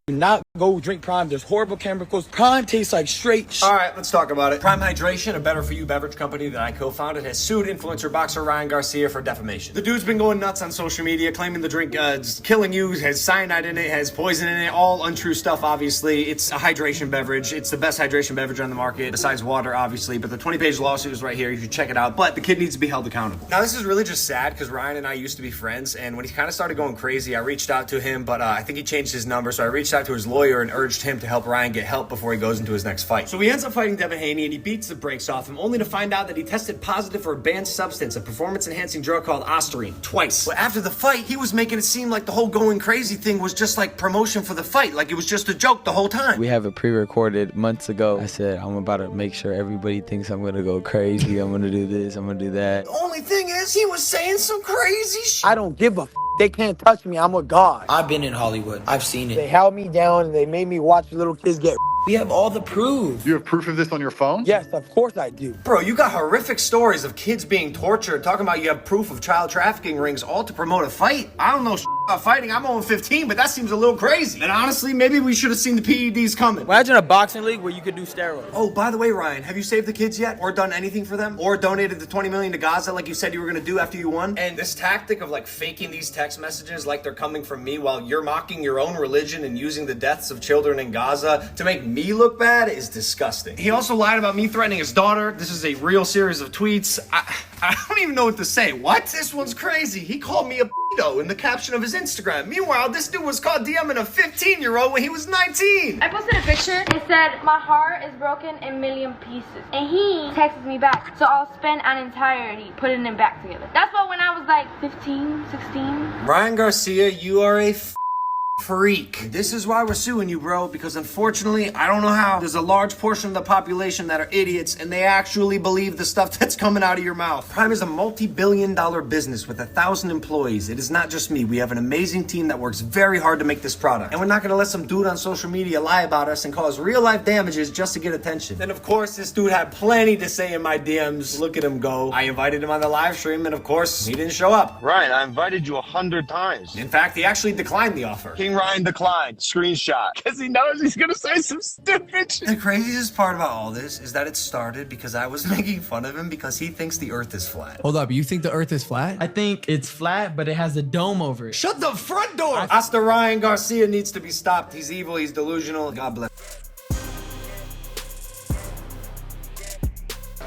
Do not go drink Prime. There's horrible chemicals. Prime tastes like straight All right, let's talk about it. Prime Hydration, a better-for-you beverage company that I co-founded, has sued influencer boxer Ryan Garcia for defamation. The dude's been going nuts on social media, claiming the drink is killing you, has cyanide in it, has poison in it, all untrue stuff, obviously. It's a hydration beverage. It's the best hydration beverage on the market, besides water, obviously. But the 20-page lawsuit is right here. You should check it out. But the kid needs to be held accountable. Now, this is really just sad because Ryan and I used to be friends, and when he kind of started going crazy, I reached out to him, but I think he changed his number, so I reached out to his lawyer and urged him to help Ryan get help before he goes into his next fight. So he ends up fighting Devin Haney, and he beats the brakes off him, only to find out that he tested positive for a banned substance, a performance-enhancing drug called Ostarine, twice. But after the fight, he was making it seem like the whole going crazy thing was just like promotion for the fight, like it was just a joke the whole time. We have it pre-recorded months ago. I said, I'm about to make sure everybody thinks I'm gonna go crazy, I'm gonna do this, I'm gonna do that. The only thing is, he was saying some crazy shit. I don't give a They can't touch me. I'm with God. I've been in Hollywood. I've seen They it. held me down and they made me watch little kids get. We have all the proof. You have proof of this on your phone? Yes, of course I do. Bro, you got horrific stories of kids being tortured, talking about you have proof of child trafficking rings, all to promote a fight. I don't know about fighting. I'm only 15, but that seems a little crazy. And honestly, maybe we should have seen the PEDs coming. Imagine a boxing league where you could do steroids. Oh, by the way, Ryan, have you saved the kids yet? Or done anything for them? Or donated the $20 million to Gaza like you said you were gonna do after you won? And this tactic of like faking these text messages like they're coming from me while you're mocking your own religion and using the deaths of children in Gaza to make me look bad is disgusting. He also lied about me threatening his daughter. This is a real series of tweets. I don't even know what to say. What? This one's crazy. He called me a pedo in the caption of his Instagram. Meanwhile, this dude was caught DMing a 15-year-old when he was 19. I posted a picture. It said, my heart is broken in a million pieces. And he texted me back. So I'll spend an entirety putting them back together. That's what when I was like 15, 16. Ryan Garcia, you are a freak. This is why we're suing you, bro, because unfortunately, I don't know how, there's a large portion of the population that are idiots and they actually believe the stuff that's coming out of your mouth. Prime is a multi-billion-dollar business with 1,000 employees. It is not just me. We have an amazing team that works very hard to make this product. And we're not gonna let some dude on social media lie about us and cause real-life damages just to get attention. Then, of course, this dude had plenty to say in my DMs. Look at him go. I invited him on the live stream and, of course, he didn't show up. Ryan, I invited you 100 times. In fact, he actually declined the offer. King Ryan declined. Screenshot. Because he knows he's going to say some stupid shit. The craziest part about all this is that it started because I was making fun of him because he thinks the earth is flat. Hold up, you think the earth is flat? I think it's flat, but it has a dome over it. Shut the front door! Hasta Ryan Garcia needs to be stopped. He's evil, he's delusional. God bless.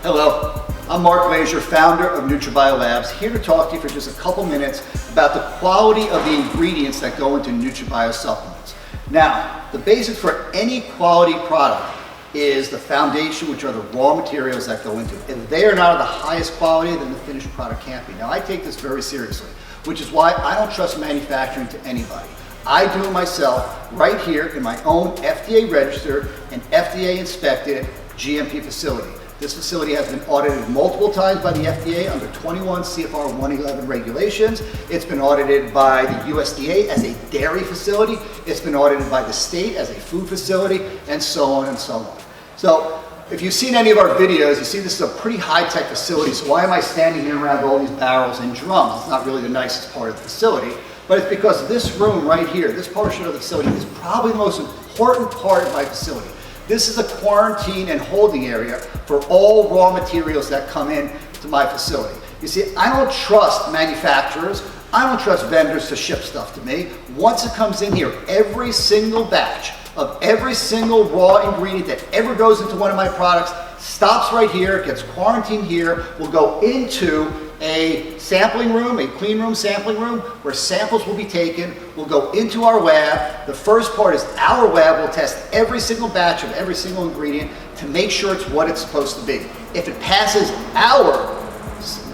Hello, I'm Mark Glazier, founder of NutriBio Labs, here to talk to you for just a couple minutes about the quality of the ingredients that go into NutriBio supplements. Now, the basics for any quality product is the foundation, which are the raw materials that go into it. If they are not of the highest quality, then the finished product can't be. Now, I take this very seriously, which is why I don't trust manufacturing to anybody. I do it myself right here in my own FDA registered and FDA inspected GMP facility. This facility has been audited multiple times by the FDA under 21 CFR 111 regulations. It's been audited by the USDA as a dairy facility. It's been audited by the state as a food facility, and so on and so on. So if you've seen any of our videos, you see this is a pretty high-tech facility. So why am I standing here around all these barrels and drums? It's not really the nicest part of the facility, but it's because this room right here, this portion of the facility, is probably the most important part of my facility. This is a quarantine and holding area for all raw materials that come in to my facility. You see, I don't trust manufacturers, I don't trust vendors to ship stuff to me. Once it comes in here, every single batch of every single raw ingredient that ever goes into one of my products stops right here, gets quarantined here, will go into a sampling room, a clean room sampling room, where samples will be taken, will go into our lab. The first part is our lab will test every single batch of every single ingredient to make sure it's what it's supposed to be. If it passes our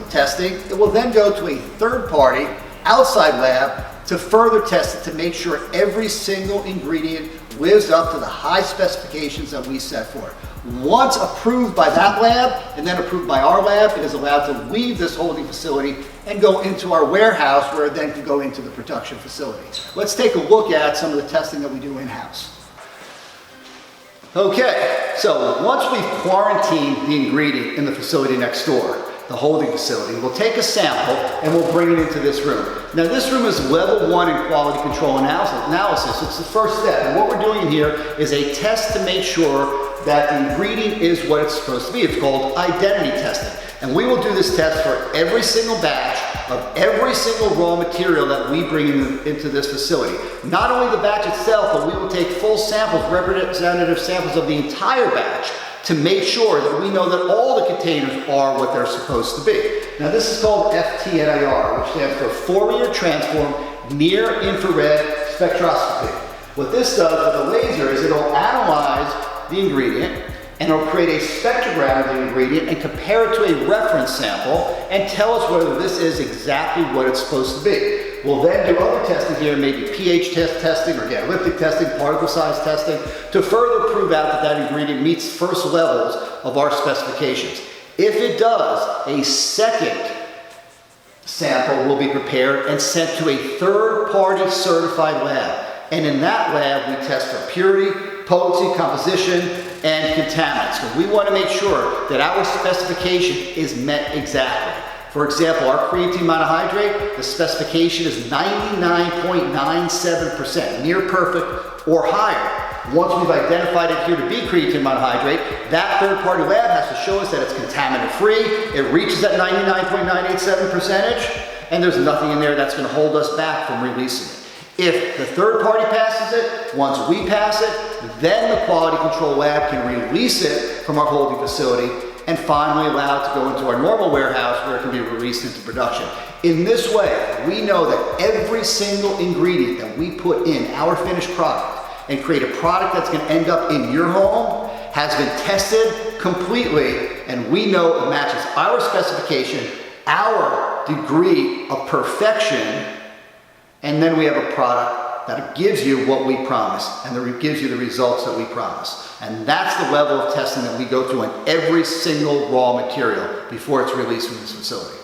testing, it will then go to a third party outside lab to further test it to make sure every single ingredient lives up to the high specifications that we set for it. Once approved by that lab and then approved by our lab, it is allowed to leave this holding facility and go into our warehouse, where it then can go into the production facility. Let's take a look at some of the testing that we do in-house. Okay, so once we've quarantined the ingredient in the facility next door, the holding facility. We'll take a sample and we'll bring it into this room. Now this room is level 1 in quality control analysis. It's the first step. And what we're doing here is a test to make sure that the ingredient is what it's supposed to be. It's called identity testing. And we will do this test for every single batch of every single raw material that we bring into this facility. Not only the batch itself, but we will take full samples, representative samples of the entire batch to make sure that we know that all the containers are what they're supposed to be. Now this is called FTNIR, which stands for Fourier Transform Near Infrared Spectroscopy. What this does with a laser is it'll analyze the ingredient and it'll create a spectrogram of the ingredient and compare it to a reference sample and tell us whether this is exactly what it's supposed to be. We'll then do other testing here, maybe pH testing, organoleptic testing, particle size testing, to further prove out that that ingredient meets first levels of our specifications. If it does, a second sample will be prepared and sent to a third-party certified lab. And in that lab, we test for purity, potency, composition, and contaminants. So we want to make sure that our specification is met exactly. For example, our creatine monohydrate, the specification is 99.97%, near perfect or higher. Once we've identified it here to be creatine monohydrate, that third-party lab has to show us that it's contaminant-free, it reaches that 99.987%, and there's nothing in there that's going to hold us back from releasing it. If the third party passes it, once we pass it, then the quality control lab can release it from our holding facility and finally allow it to go into our normal warehouse where it can be released into production. In this way, we know that every single ingredient that we put in our finished product and create a product that's going to end up in your home has been tested completely, and we know it matches our specification, our degree of perfection, and then we have a product that gives you what we promised and that gives you the results that we promised. And that's the level of testing that we go through on every single raw material before it's released from this facility.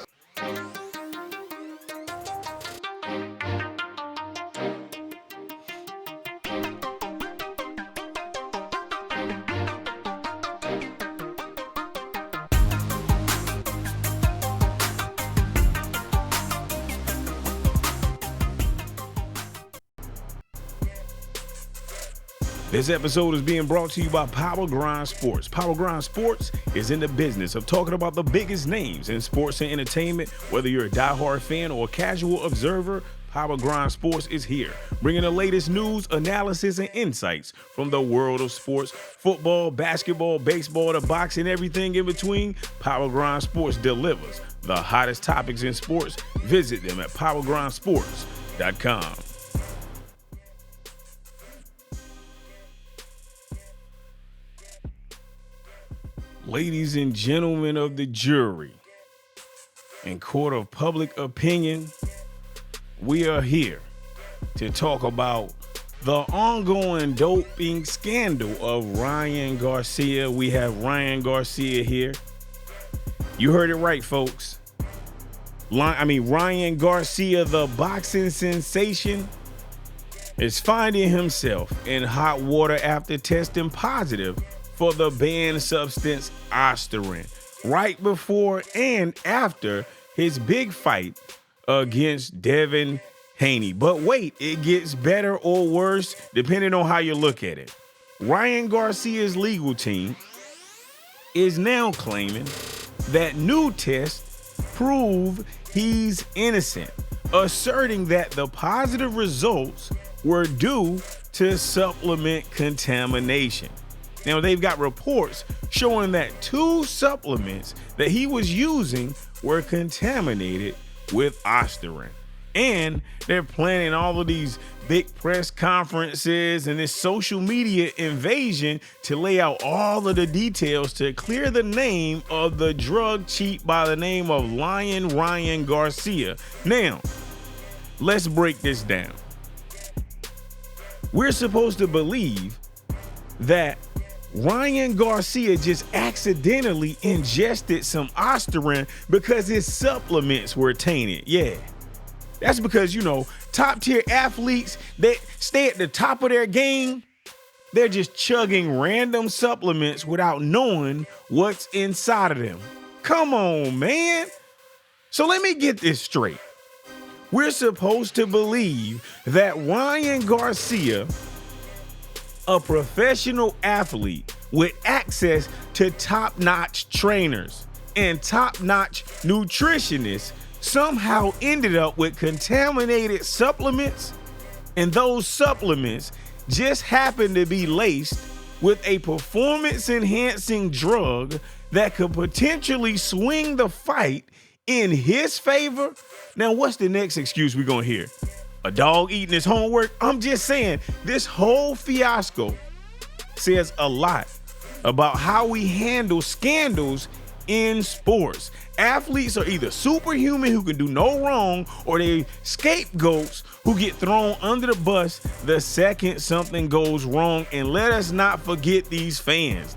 This episode is being brought to you by Power Grind Sports. Power Grind Sports is in the business of talking about the biggest names in sports and entertainment. Whether you're a diehard fan or a casual observer, Power Grind Sports is here, bringing the latest news, analysis, and insights from the world of sports, football, basketball, baseball, to boxing, everything in between. Power Grind Sports delivers the hottest topics in sports. Visit them at powergrindsports.com. Ladies and gentlemen of the jury, in court of public opinion, we are here to talk about the ongoing doping scandal of Ryan Garcia. We have Ryan Garcia here. You heard it right, folks. Ryan Garcia, the boxing sensation, is finding himself in hot water after testing positive for the banned substance Osterin right before and after his big fight against Devin Haney. But wait, it gets better or worse depending on how you look at it. Ryan Garcia's legal team is now claiming that new tests prove he's innocent, asserting that the positive results were due to supplement contamination. Now, they've got reports showing that 2 supplements that he was using were contaminated with Osterin. And they're planning all of these big press conferences and this social media invasion to lay out all of the details to clear the name of the drug cheat by the name of Ryan Garcia. Now, let's break this down. We're supposed to believe that Ryan Garcia just accidentally ingested some Osterin because his supplements were tainted. Yeah, that's because, top tier athletes that stay at the top of their game, they're just chugging random supplements without knowing what's inside of them. Come on, man. So let me get this straight. We're supposed to believe that Ryan Garcia, a professional athlete with access to top-notch trainers and top-notch nutritionists, somehow ended up with contaminated supplements, and those supplements just happen to be laced with a performance-enhancing drug that could potentially swing the fight in his favor. Now, what's the next excuse we're gonna hear? A dog eating his homework? I'm just saying, this whole fiasco says a lot about how we handle scandals in sports. Athletes are either superhuman who can do no wrong, or they scapegoats who get thrown under the bus the second something goes wrong. And let us not forget these fans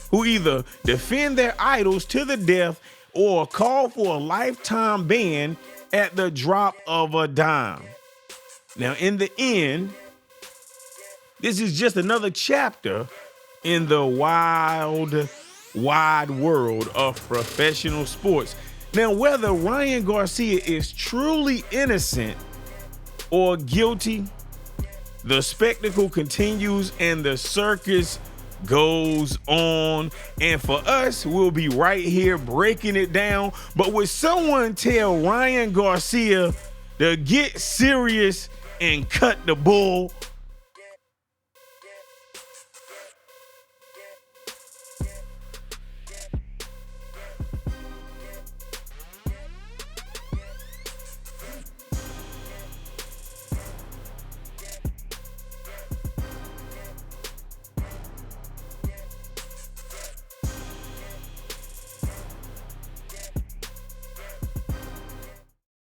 who either defend their idols to the death or call for a lifetime ban at the drop of a dime. Now, in the end, this is just another chapter in the wide world of professional sports. Now, whether Ryan Garcia is truly innocent or guilty, the spectacle continues and the circus goes on. And for us, we'll be right here breaking it down. But would someone tell Ryan Garcia to get serious and cut the bull?